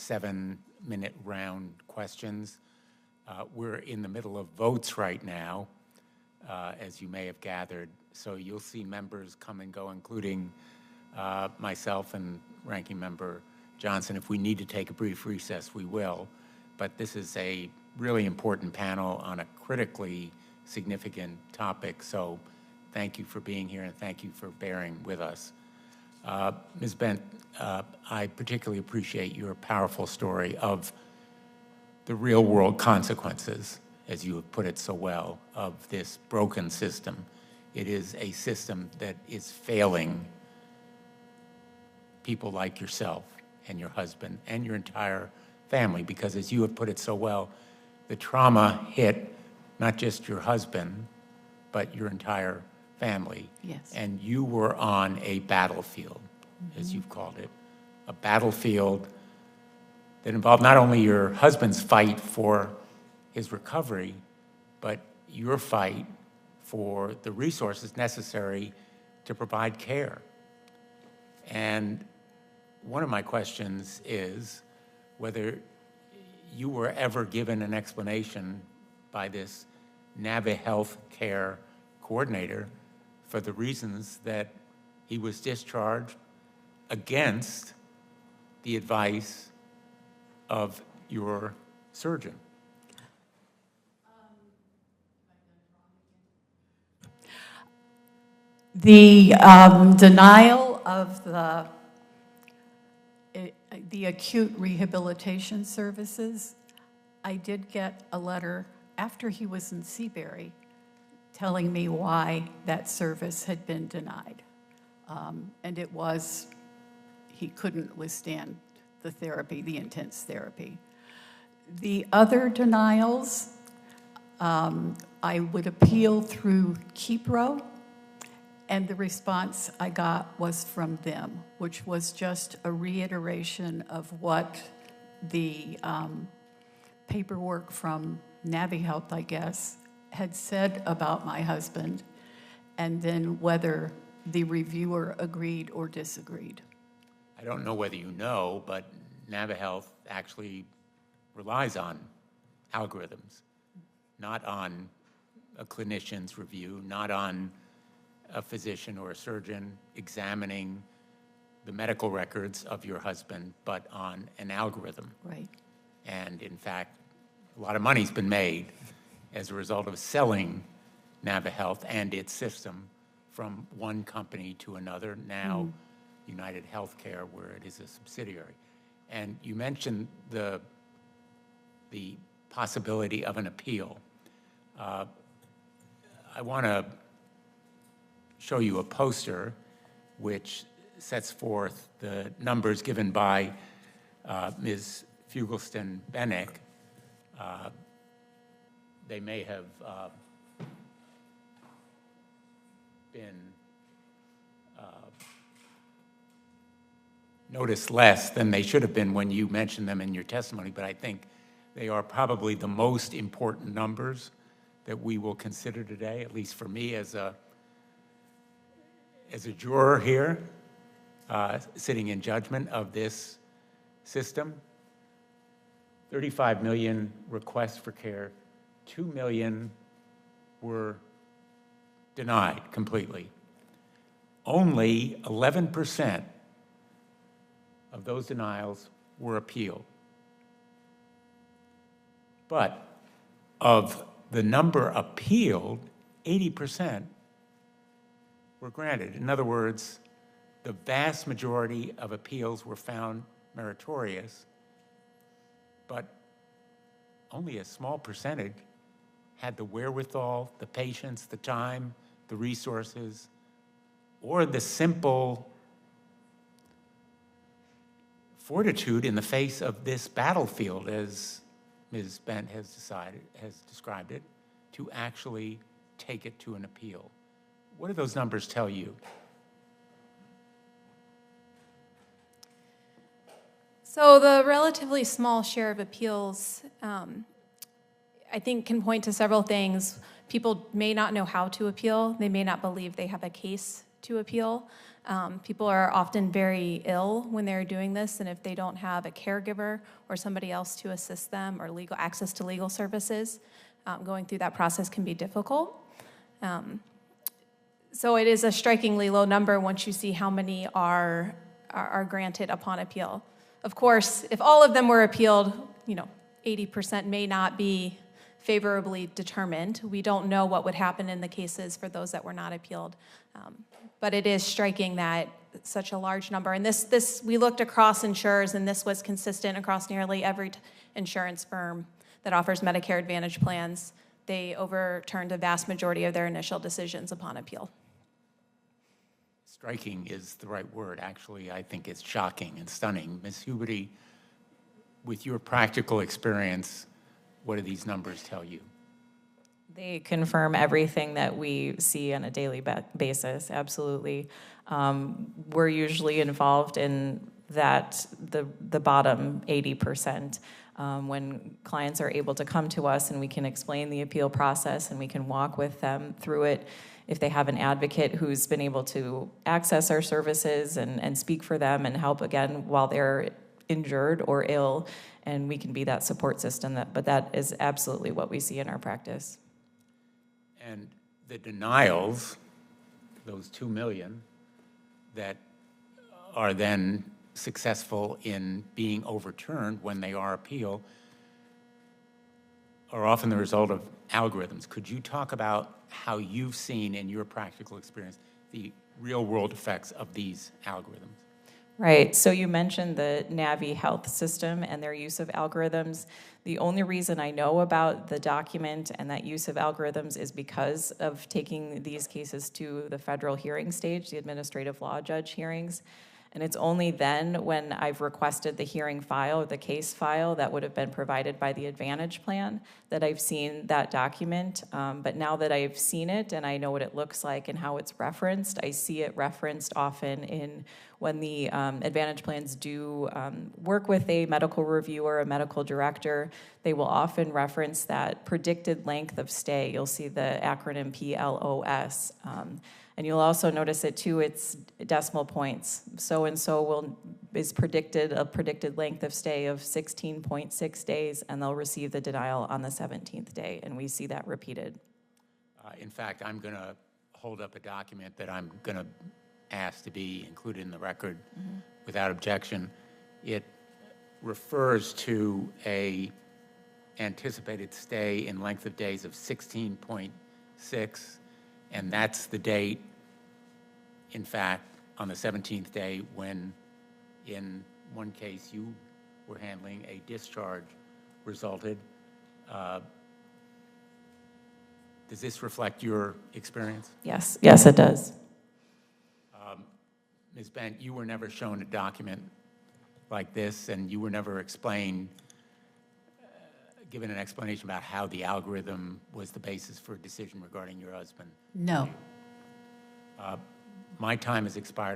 7-minute round questions. We're in the middle of votes right now, as you may have gathered. So you'll see members come and go, including myself and Ranking Member Johnson. If we need to take a brief recess, we will. But this is a really important panel on a critically significant topic. So thank you for being here, and thank you for bearing with us. Ms. Bent, I particularly appreciate your powerful story of the real-world consequences, as you have put it so well, of this broken system. It is a system that is failing people like yourself and your husband and your entire family, because as you have put it so well, the trauma hit not just your husband, but your entire family. Yes. And you were on a battlefield, as you've called it, a battlefield that involved not only your husband's fight for his recovery, but your fight for the resources necessary to provide care. And one of my questions is whether you were ever given an explanation by this Navi Health Care coordinator for the reasons that he was discharged against the advice of your surgeon. The denial of the acute rehabilitation services, I did get a letter after he was in Seabury telling me why that service had been denied. And it was, he couldn't withstand the therapy, the intense therapy. The other denials, I would appeal through KEPRO, and the response I got was from them, which was just a reiteration of what the paperwork from Navi Health, I guess, had said about my husband, and then whether the reviewer agreed or disagreed. I don't know whether you know, but Navi Health actually relies on algorithms, not on a clinician's review, not on a physician or a surgeon examining the medical records of your husband, but on an algorithm. Right. And in fact, a lot of money's been made as a result of selling Navi Health and its system from one company to another, now United Healthcare, where it is a subsidiary. And you mentioned the possibility of an appeal. I want to show you a poster which sets forth the numbers given by Ms. Fugelston-Bennick. They may have been noticed less than they should have been when you mentioned them in your testimony, but I think they are probably the most important numbers that we will consider today, at least for me as a juror here, sitting in judgment of this system. 35 million requests for care, 2 million were denied completely. Only 11% of those denials were appealed. But of the number appealed, 80% were granted. In other words, the vast majority of appeals were found meritorious, but only a small percentage had the wherewithal, the patience, the time, the resources, or the simple fortitude in the face of this battlefield, as Ms. Bent has described it, to actually take it to an appeal. What do those numbers tell you? So the relatively small share of appeals, I think, can point to several things. People may not know how to appeal. They may not believe they have a case to appeal. People are often very ill when they're doing this, and if they don't have a caregiver or somebody else to assist them or legal access to legal services, going through that process can be difficult. So it is a strikingly low number once you see how many are granted upon appeal. Of course, if all of them were appealed, 80% may not be favorably determined. We don't know what would happen in the cases for those that were not appealed. But it is striking that such a large number. And this we looked across insurers, and this was consistent across nearly every insurance firm that offers Medicare Advantage plans. They overturned a vast majority of their initial decisions upon appeal. Striking is the right word. Actually, I think it's shocking and stunning. Ms. Huberty, with your practical experience, what do these numbers tell you? They confirm everything that we see on a daily basis, absolutely. We're usually involved in the bottom 80%. When clients are able to come to us and we can explain the appeal process and we can walk with them through it. If they have an advocate who's been able to access our services and speak for them and help again while they're injured or ill, and we can be that support system. But that is absolutely what we see in our practice. And the denials, those 2 million, that are then successful in being overturned when they are appealed, are often the result of algorithms. Could you talk about how you've seen in your practical experience the real-world effects of these algorithms? Right, so you mentioned the Navi health system and their use of algorithms. The only reason I know about the document and that use of algorithms is because of taking these cases to the federal hearing stage, the administrative law judge hearings. And it's only then when I've requested the hearing file, the case file that would have been provided by the Advantage plan, that I've seen that document. But now that I've seen it and I know what it looks like and how it's referenced, I see it referenced often in when the Advantage plans do work with a medical reviewer, a medical director. They will often reference that predicted length of stay. You'll see the acronym PLOS. And you'll also notice it too, it's decimal points. So-and-so is predicted a predicted length of stay of 16.6 days, and they'll receive the denial on the 17th day, and we see that repeated. In fact, I'm going to hold up a document that I'm going to ask to be included in the record without objection. It refers to a anticipated stay in length of days of 16.6, and that's the date, in fact, on the 17th day when, in one case, you were handling, a discharge resulted. Does this reflect your experience? Yes, yes, it does. Ms. Bent, you were never shown a document like this, and you were never given an explanation about how the algorithm was the basis for a decision regarding your husband? No. My time has expired.